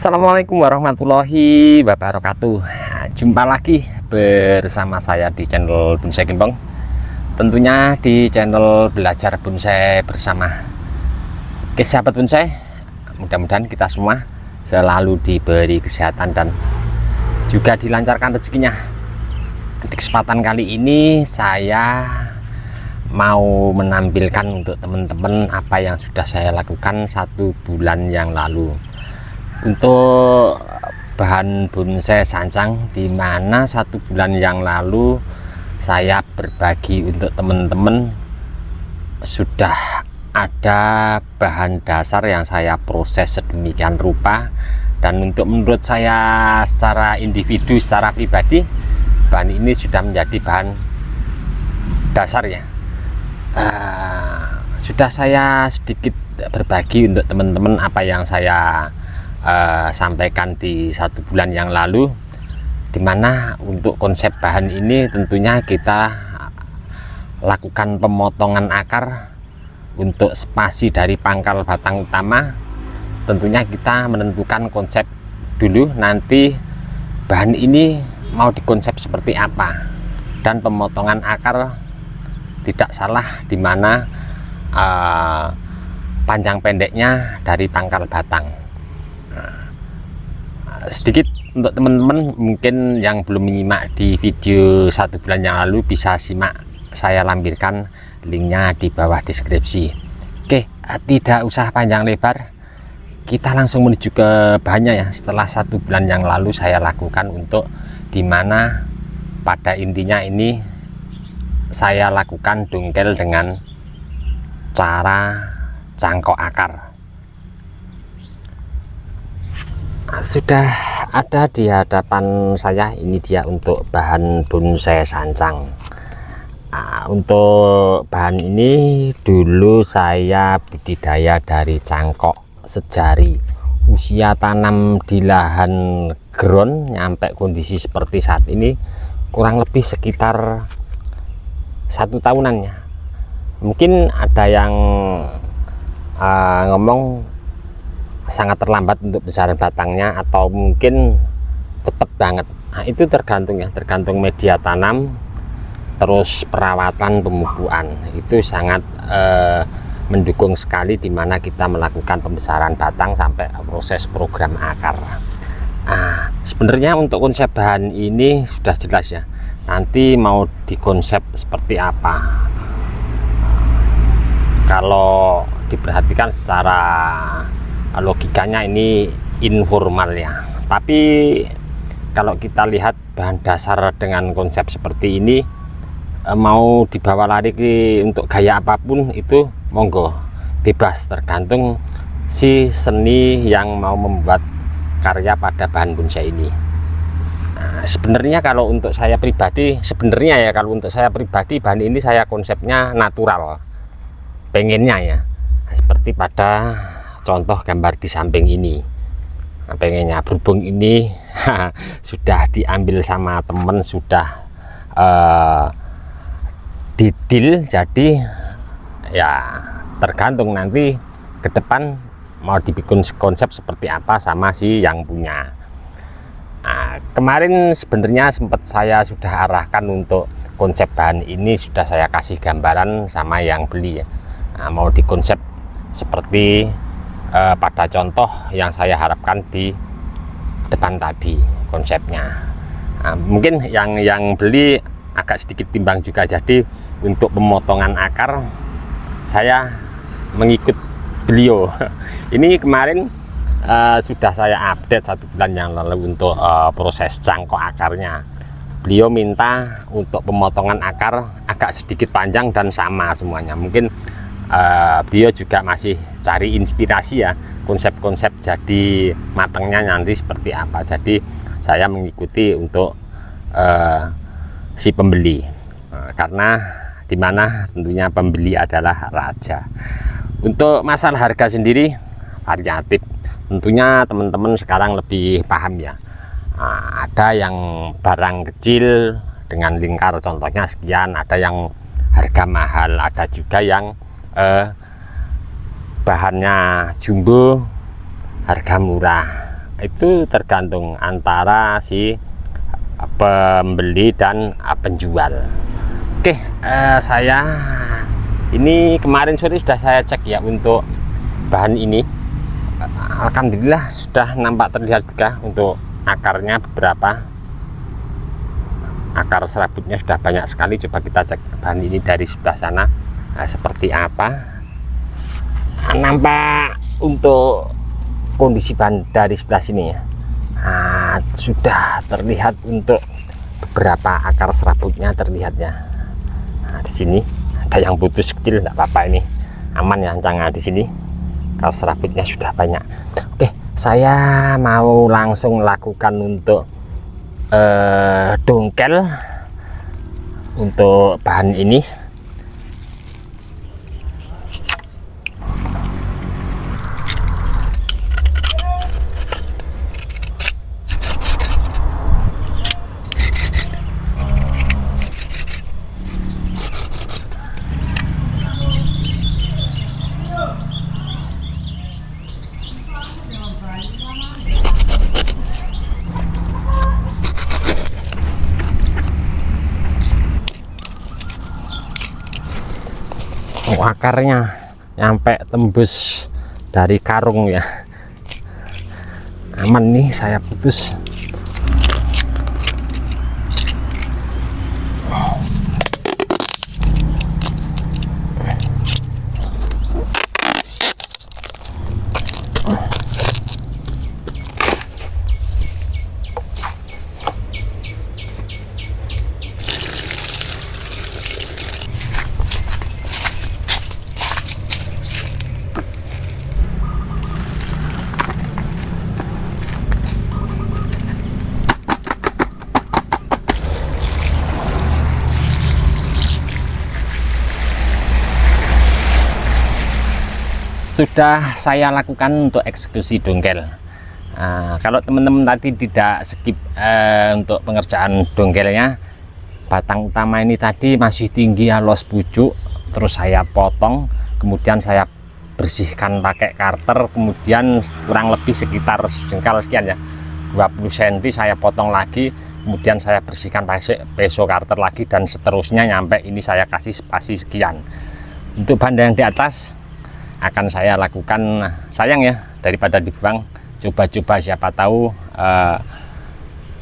Assalamualaikum warahmatullahi wabarakatuh. Jumpa lagi bersama saya di channel Bonsai Gembong. Tentunya di channel Belajar Bonsai Bersama. Oke sahabat bonsai, mudah-mudahan kita semua selalu diberi kesehatan dan juga dilancarkan rezekinya. Di kesempatan kali ini saya mau menampilkan untuk teman-teman apa yang sudah saya lakukan 1 bulan yang lalu untuk bahan bonsai sancang, di mana 1 bulan yang lalu saya berbagi untuk teman-teman sudah ada bahan dasar yang saya proses sedemikian rupa, dan untuk menurut saya secara individu, secara pribadi, bahan ini sudah menjadi bahan dasar ya. Sudah saya sedikit berbagi untuk teman-teman apa yang saya sampaikan di 1 bulan yang lalu, dimana untuk konsep bahan ini tentunya kita lakukan pemotongan akar untuk spasi dari pangkal batang utama. Tentunya kita menentukan konsep dulu, nanti bahan ini mau dikonsep seperti apa, dan pemotongan akar tidak salah, dimana panjang pendeknya dari pangkal batang. Sedikit untuk teman-teman mungkin yang belum menyimak di video 1 bulan yang lalu, bisa simak, saya lampirkan linknya di bawah deskripsi. Oke, tidak usah panjang lebar, kita langsung menuju ke bahannya ya. Setelah 1 bulan yang lalu saya lakukan, untuk dimana pada intinya ini saya lakukan dongkel dengan cara cangkok akar. Sudah ada di hadapan saya, ini dia untuk bahan bonsai sancang. Untuk bahan ini dulu saya budidaya dari cangkok sejari. Usia tanam di lahan ground nyampe kondisi seperti saat ini kurang lebih sekitar 1 tahunannya. Mungkin ada yang ngomong sangat terlambat untuk besaran batangnya, atau mungkin cepet banget. Nah, itu tergantung ya, tergantung media tanam, terus perawatan, pemupukan. Itu sangat mendukung sekali, dimana kita melakukan pembesaran batang sampai proses program akar. Sebenarnya untuk konsep bahan ini sudah jelas ya, nanti mau dikonsep seperti apa. Kalau diperhatikan secara logikanya ini informal ya, tapi kalau kita lihat bahan dasar dengan konsep seperti ini, mau dibawa lari untuk gaya apapun itu monggo, bebas, tergantung si seni yang mau membuat karya pada bahan bonsai ini. Sebenarnya kalau untuk saya pribadi, bahan ini saya konsepnya natural, pengennya ya seperti pada contoh gambar di samping ini. Pengennya berhubung ini sudah diambil sama temen, sudah didil, jadi ya tergantung nanti ke depan mau dibikin konsep seperti apa sama si yang punya. Kemarin sebenarnya sempat saya sudah arahkan untuk konsep bahan ini, sudah saya kasih gambaran sama yang beli ya. Mau dikonsep seperti pada contoh yang saya harapkan di depan tadi konsepnya. Mungkin yang beli agak sedikit timbang juga, jadi untuk pemotongan akar saya mengikut beliau. Ini kemarin sudah saya update 1 bulan yang lalu untuk proses cangkok akarnya. Beliau minta untuk pemotongan akar agak sedikit panjang dan sama semuanya. Mungkin beliau juga masih cari inspirasi ya, konsep-konsep jadi matangnya nanti seperti apa. Jadi saya mengikuti untuk si pembeli, karena dimana tentunya pembeli adalah raja. Untuk masalah harga sendiri variatif, tentunya teman-teman sekarang lebih paham ya. Ada yang barang kecil dengan lingkar contohnya sekian, ada yang harga mahal, ada juga yang bahannya jumbo harga murah. itu tergantung antara si pembeli dan penjual. Oke, saya ini kemarin sore sudah saya cek ya untuk bahan ini. Alhamdulillah sudah nampak terlihat juga untuk akarnya, beberapa akar serabutnya sudah banyak sekali. Coba kita cek bahan ini dari sebelah sana seperti apa. Nampak untuk kondisi bahan dari sebelah sini ya, sudah terlihat untuk beberapa akar serabutnya terlihatnya. Di sini ada yang putus kecil, tidak apa-apa, ini aman ya. Di sini akar serabutnya sudah banyak. Oke, saya mau langsung lakukan untuk dongkel untuk bahan ini. Akarnya nyampe tembus dari karung ya, aman nih, saya putus. Sudah saya lakukan untuk eksekusi dongkel. Kalau teman-teman tadi tidak skip untuk pengerjaan dongkelnya, batang utama ini tadi masih tinggi halus pucuk, terus saya potong, kemudian saya bersihkan pakai karter, kemudian kurang lebih sekitar jengkal sekian ya, 20 cm saya potong lagi, kemudian saya bersihkan pakai peso karter lagi, dan seterusnya nyampe ini saya kasih spasi sekian. Untuk banda yang di atas akan saya lakukan, sayang ya, daripada dibuang, coba-coba siapa tahu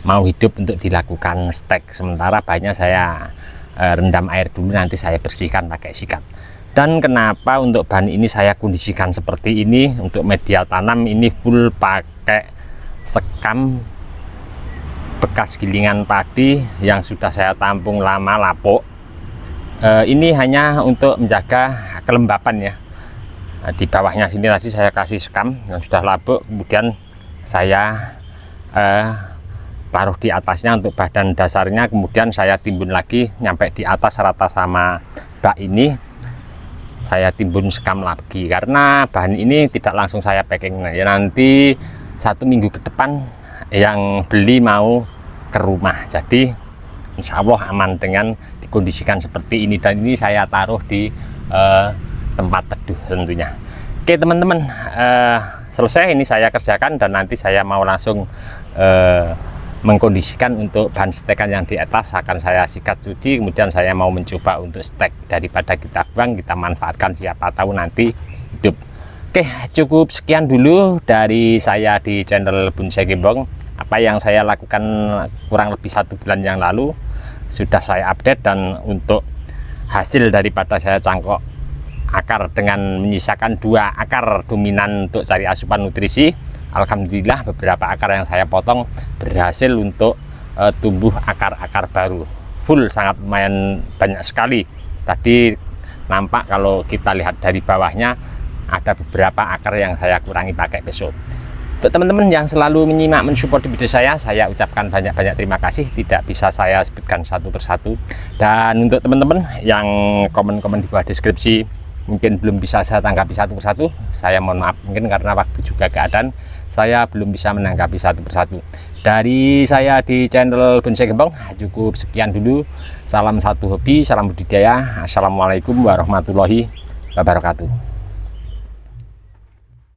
mau hidup untuk dilakukan stek. Sementara banyak saya rendam air dulu, nanti saya bersihkan pakai sikat. Dan kenapa untuk bahan ini saya kondisikan seperti ini? Untuk media tanam ini full pakai sekam bekas gilingan padi yang sudah saya tampung lama lapuk. Ini hanya untuk menjaga kelembapan ya. Di bawahnya sini tadi saya kasih sekam yang sudah labuk, kemudian saya taruh di atasnya untuk badan dasarnya, kemudian saya timbun lagi nyampe di atas rata sama bak ini, saya timbun sekam lagi, karena bahan ini tidak langsung saya packing ya, nanti 1 minggu ke depan yang beli mau ke rumah. Jadi insya Allah aman dengan dikondisikan seperti ini, dan ini saya taruh di tempat teduh tentunya. Oke teman-teman, selesai ini saya kerjakan, dan nanti saya mau langsung mengkondisikan untuk bahan stekan yang di atas. Akan saya sikat cuci, kemudian saya mau mencoba untuk stek, daripada kita buang kita manfaatkan, siapa tahu nanti hidup. Oke, cukup sekian dulu dari saya di channel Bonsai Gembong. Apa yang saya lakukan kurang lebih 1 bulan yang lalu sudah saya update, dan untuk hasil daripada saya cangkok akar dengan menyisakan 2 akar dominan untuk cari asupan nutrisi, alhamdulillah beberapa akar yang saya potong berhasil untuk tumbuh akar-akar baru full, sangat lumayan banyak sekali. Tadi nampak kalau kita lihat dari bawahnya ada beberapa akar yang saya kurangi pakai peso. Untuk teman-teman yang selalu menyimak mensupport di video saya ucapkan banyak-banyak terima kasih, tidak bisa saya sebutkan satu persatu. Dan untuk teman-teman yang komen-komen di bawah deskripsi mungkin belum bisa saya tanggapi satu persatu, saya mohon maaf, mungkin karena waktu juga keadaan saya belum bisa menanggapi satu persatu. Dari saya di channel Bonsai Gembong cukup sekian dulu. Salam satu hobi, salam budidaya. Assalamualaikum warahmatullahi wabarakatuh.